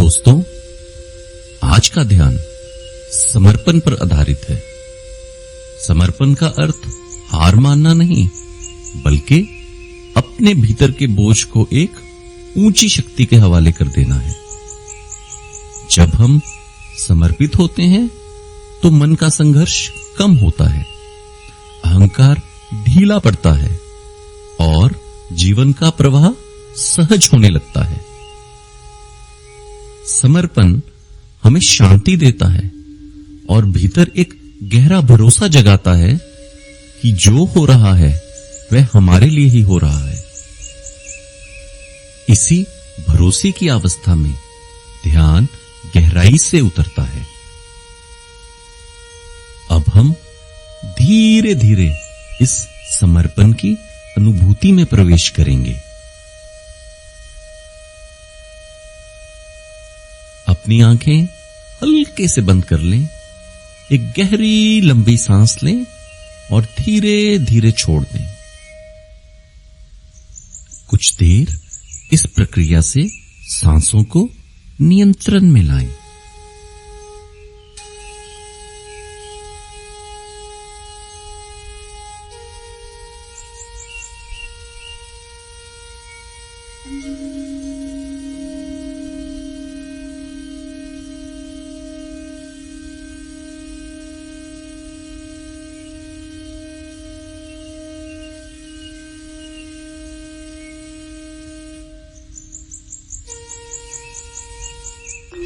दोस्तों, आज का ध्यान समर्पण पर आधारित है। समर्पण का अर्थ हार मानना नहीं, बल्कि अपने भीतर के बोझ को एक ऊंची शक्ति के हवाले कर देना है। जब हम समर्पित होते हैं तो मन का संघर्ष कम होता है, अहंकार ढीला पड़ता है और जीवन का प्रवाह सहज होने लगता है। समर्पण हमें शांति देता है और भीतर एक गहरा भरोसा जगाता है कि जो हो रहा है वह हमारे लिए ही हो रहा है। इसी भरोसे की अवस्था में ध्यान गहराई से उतरता है। अब हम धीरे धीरे इस समर्पण की अनुभूति में प्रवेश करेंगे। अपनी आंखें हल्के से बंद कर लें, एक गहरी लंबी सांस लें और धीरे धीरे छोड़ दें। कुछ देर इस प्रक्रिया से सांसों को नियंत्रण में लाएं।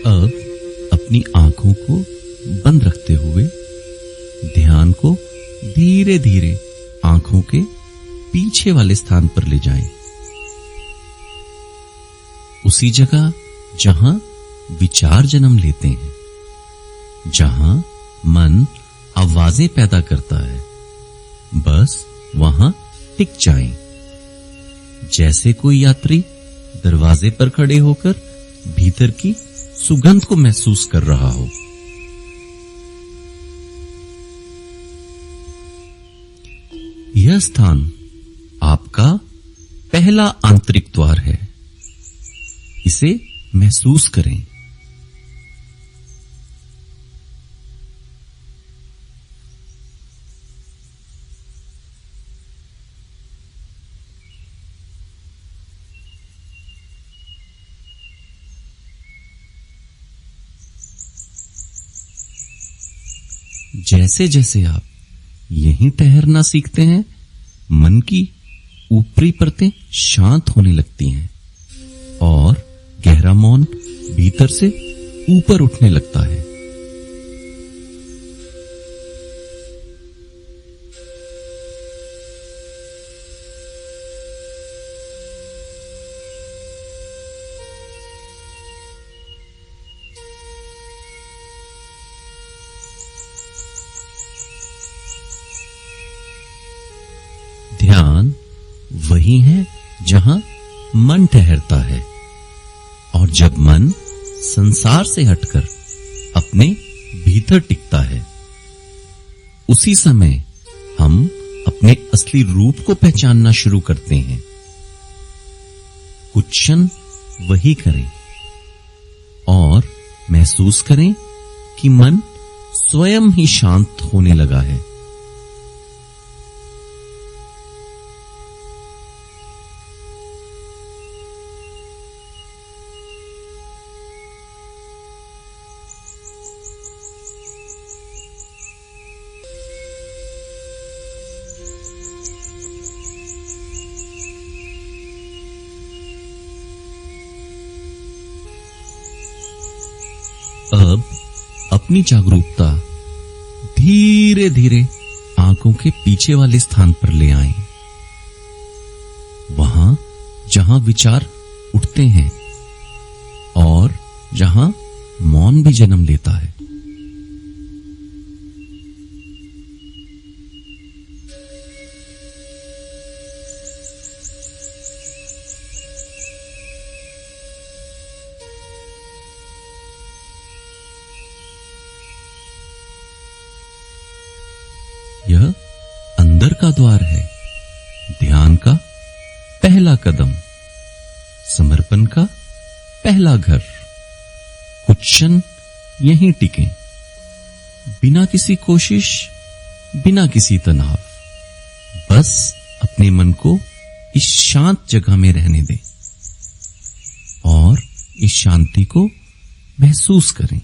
अब अपनी आंखों को बंद रखते हुए ध्यान को धीरे धीरे आंखों के पीछे वाले स्थान पर ले जाएं। उसी जगह जहां विचार जन्म लेते हैं, जहां मन आवाजें पैदा करता है, बस वहां टिक जाएं। जैसे कोई यात्री दरवाजे पर खड़े होकर भीतर की सुगंध को महसूस कर रहा हो। यह स्थान आपका पहला आंतरिक द्वार है। इसे महसूस करें। जैसे जैसे आप यहीं ठहरना सीखते हैं, मन की ऊपरी परतें शांत होने लगती हैं और गहरा मौन भीतर से ऊपर उठने लगता है। ध्यान वही है जहां मन ठहरता है, और जब मन संसार से हटकर अपने भीतर टिकता है, उसी समय हम अपने असली रूप को पहचानना शुरू करते हैं। कुछ क्षण वही करें और महसूस करें कि मन स्वयं ही शांत होने लगा है। अब अपनी जागरूकता धीरे धीरे आंखों के पीछे वाले स्थान पर ले आएं, वहां जहां विचार उठते हैं और जहां मौन भी जन्म लेता है। यह अंदर का द्वार है, ध्यान का पहला कदम, समर्पण का पहला घर। क्षण यहीं टिकें, बिना किसी कोशिश, बिना किसी तनाव। बस अपने मन को इस शांत जगह में रहने दें और इस शांति को महसूस करें।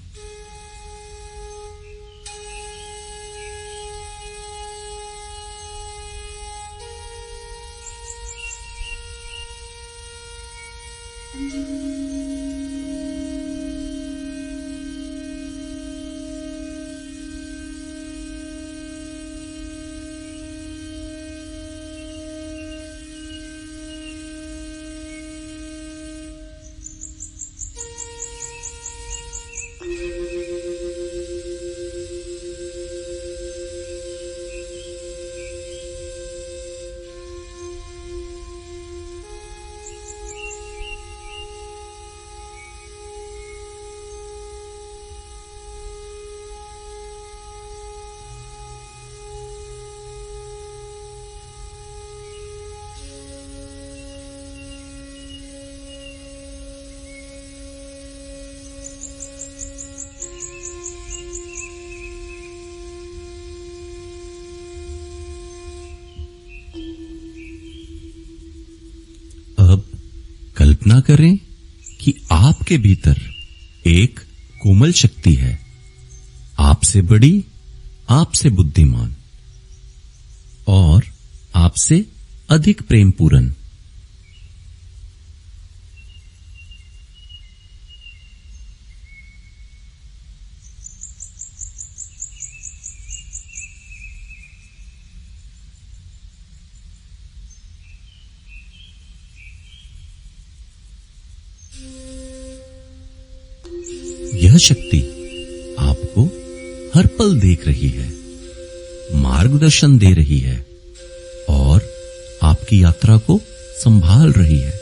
कल्पना करें कि आपके भीतर एक कोमल शक्ति है, आपसे बड़ी, आपसे बुद्धिमान और आपसे अधिक प्रेमपूर्ण। यह शक्ति आपको हर पल देख रही है, मार्गदर्शन दे रही है और आपकी यात्रा को संभाल रही है।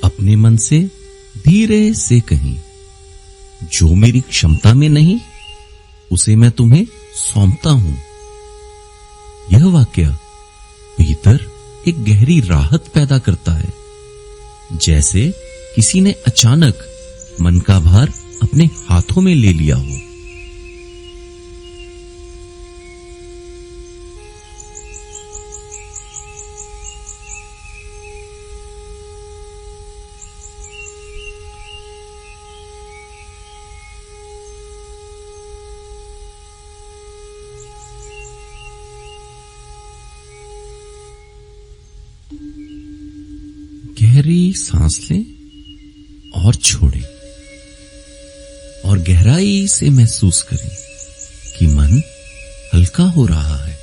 अपने मन से धीरे से कहीं, जो मेरी क्षमता में नहीं उसे मैं तुम्हें सौंपता हूं। यह वाक्य भीतर एक गहरी राहत पैदा करता है, जैसे किसी ने अचानक मन का भार अपने हाथों में ले लिया हो। गहरी सांस लें और छोड़ें और गहराई से महसूस करें कि मन हल्का हो रहा है।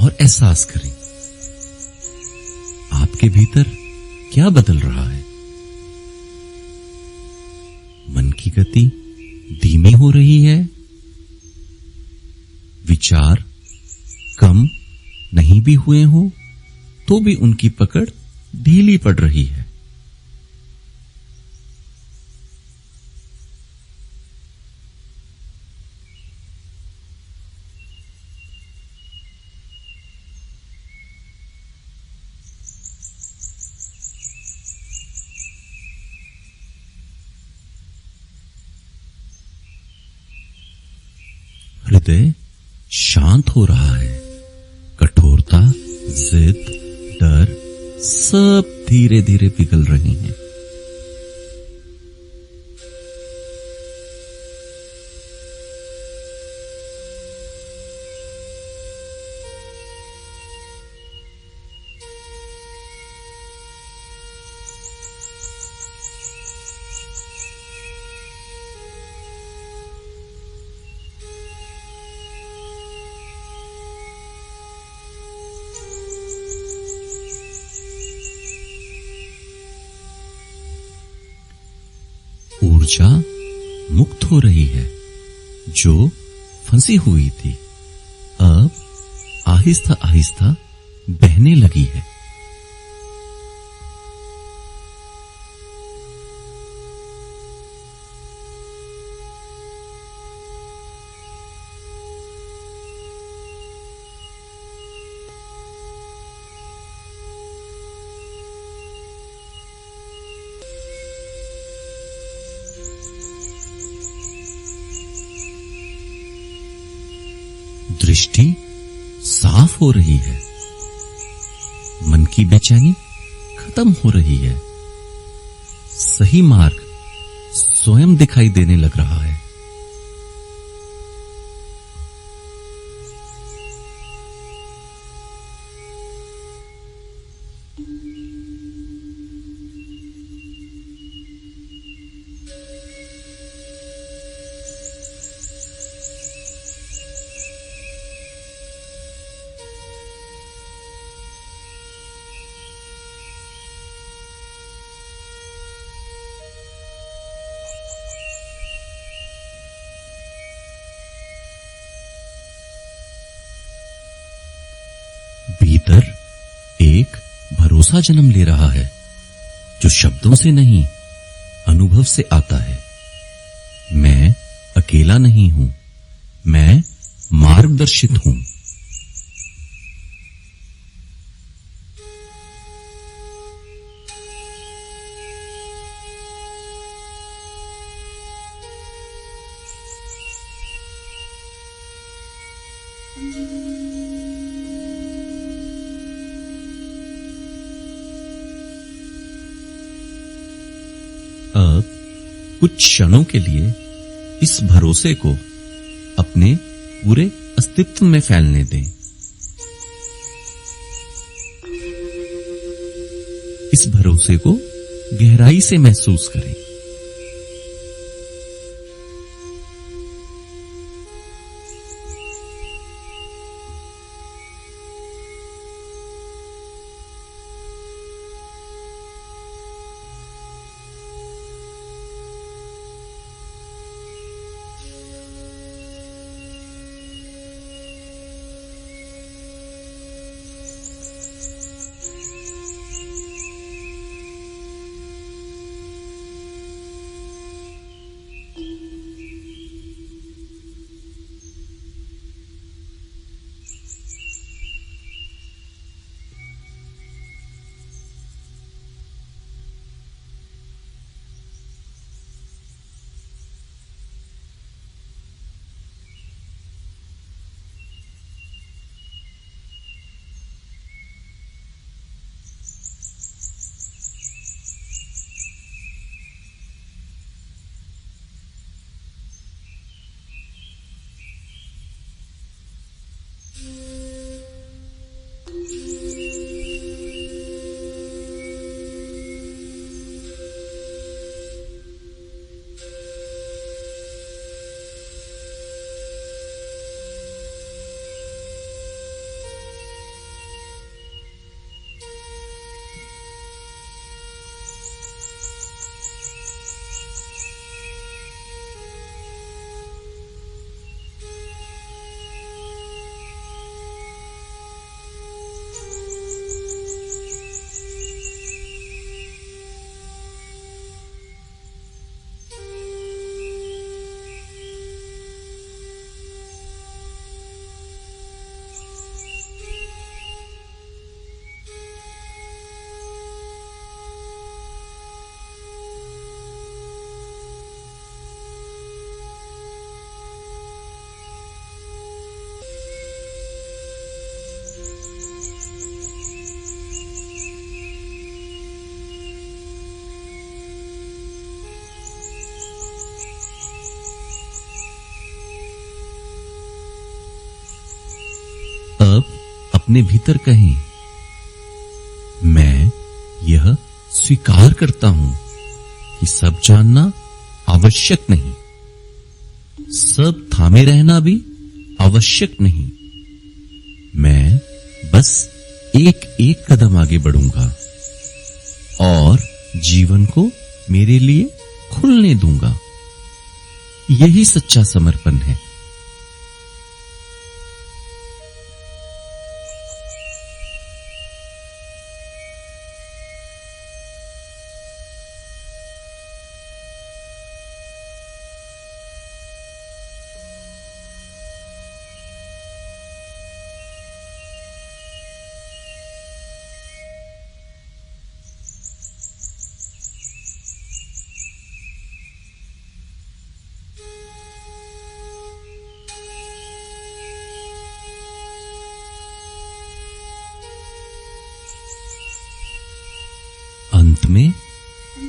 और एहसास करें आपके भीतर क्या बदल रहा है। मन की गति धीमी हो रही है, विचार कम नहीं भी हुए हो तो भी उनकी पकड़ ढीली पड़ रही है। हृदय शांत हो रहा है, कठोरता, जिद, डर सब धीरे धीरे पिघल रही हैं। ऊर्जा मुक्त हो रही है जो फंसी हुई थी, अब आहिस्ता आहिस्ता बहने लगी है। दृष्टि साफ हो रही है, मन की बेचैनी खत्म हो रही है, सही मार्ग स्वयं दिखाई देने लग रहा है। भीतर एक भरोसा जन्म ले रहा है जो शब्दों से नहीं, अनुभव से आता है। मैं अकेला नहीं हूं, मैं मार्गदर्शित हूं। अब कुछ क्षणों के लिए इस भरोसे को अपने पूरे अस्तित्व में फैलने दें। इस भरोसे को गहराई से महसूस करें। अपने भीतर कहें, मैं यह स्वीकार करता हूं कि सब जानना आवश्यक नहीं, सब थामे रहना भी आवश्यक नहीं। मैं बस एक एक कदम आगे बढ़ूंगा और जीवन को मेरे लिए खुलने दूंगा। यही सच्चा समर्पण है। अंत में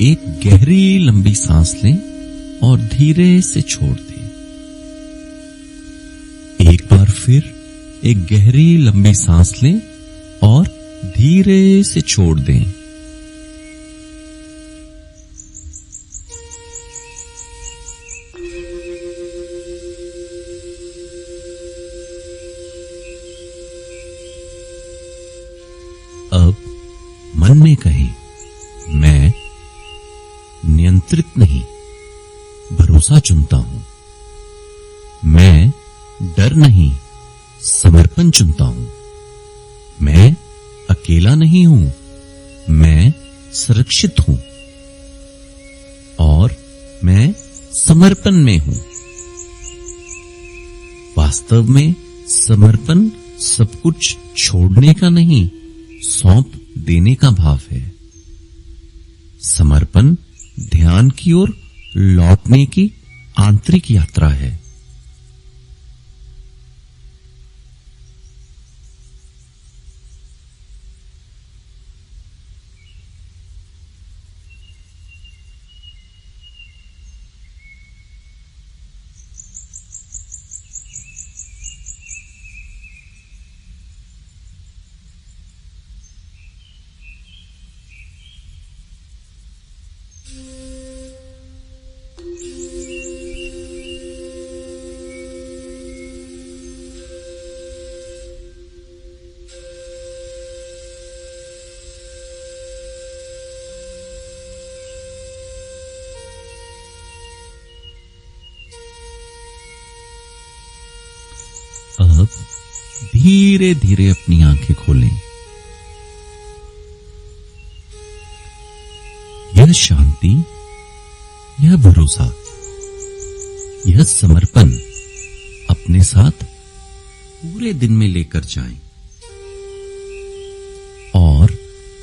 एक गहरी लंबी सांस लें और धीरे से छोड़ दें। एक बार फिर एक गहरी लंबी सांस लें और धीरे से छोड़ दें। अब मन में कहें, मैं नियंत्रित नहीं, भरोसा चुनता हूं। मैं डर नहीं, समर्पण चुनता हूं। मैं अकेला नहीं हूं, मैं सुरक्षित हूं और मैं समर्पण में हूं। वास्तव में समर्पण सब कुछ छोड़ने का नहीं, सौंप देने का भाव है। समर्पण ध्यान की ओर लौटने की आंतरिक यात्रा है। अब धीरे धीरे अपनी आंखें खोलें। यह शांति, यह भरोसा, यह समर्पण अपने साथ पूरे दिन में लेकर जाएं और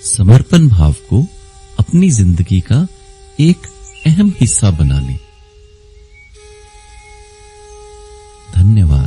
समर्पण भाव को अपनी जिंदगी का एक अहम हिस्सा बना लें। धन्यवाद।